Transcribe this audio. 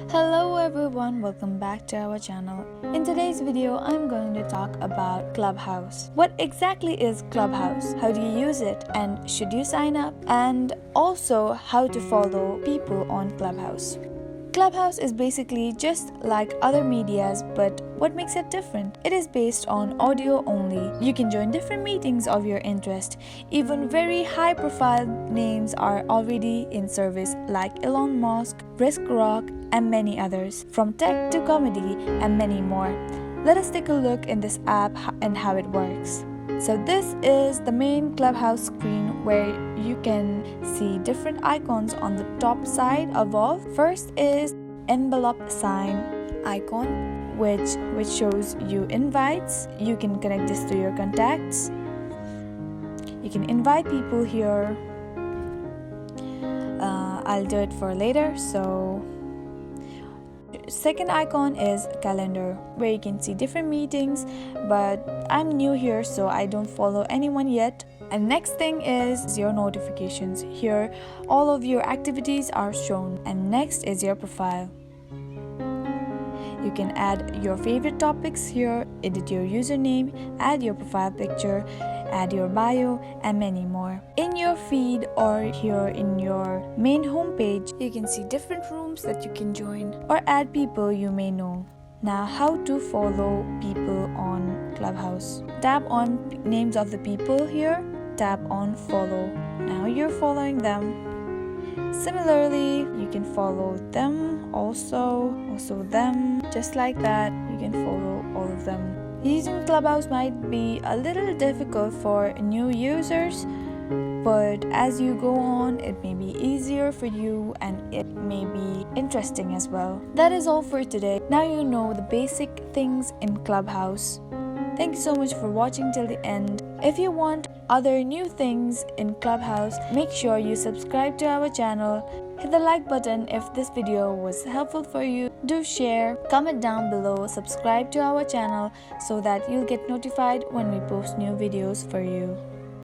Hello everyone, welcome back to our channel. In today's video, I'm going to talk about Clubhouse. What exactly is Clubhouse? How do you use it? And should you sign up? And also how to follow people on Clubhouse. Clubhouse is basically just like other medias, but what makes it different? It is based on audio only. You can join different meetings of your interest. Even very high profile names are already in service like Elon Musk, Risk Rock, and many others, from tech to comedy and many more. Let us take a look in this app and how it works. So this is the main Clubhouse screen where you can see different icons on the top side above. First is envelope sign icon, which shows you invites. You can connect this to your contacts. You can invite people here. I'll do it for later. So second icon is calendar, where you can see different meetings, but I'm new here so I don't follow anyone yet. And next thing is your notifications. Here all of your activities are shown. And next is your profile. You can add your favorite topics here, edit your username, add your profile picture, add your bio, and many more. In your feed or here in your main homepage, you can see different rooms that you can join or add people you may know. Now, how to follow people on Clubhouse. Tap on names of the people here, tap on follow. Now you're following them. Similarly, you can follow them also them. Just like that, you can follow all of them. Using Clubhouse might be a little difficult for new users, but as you go on, it may be easier for you and it may be interesting as well. That is all for today. Now you know the basic things in Clubhouse. Thank you so much for watching till the end. If you want other new things in Clubhouse, make sure you subscribe to our channel. Hit the like button if this video was helpful for you. Do share, comment down below, subscribe to our channel so that you'll get notified when we post new videos for you.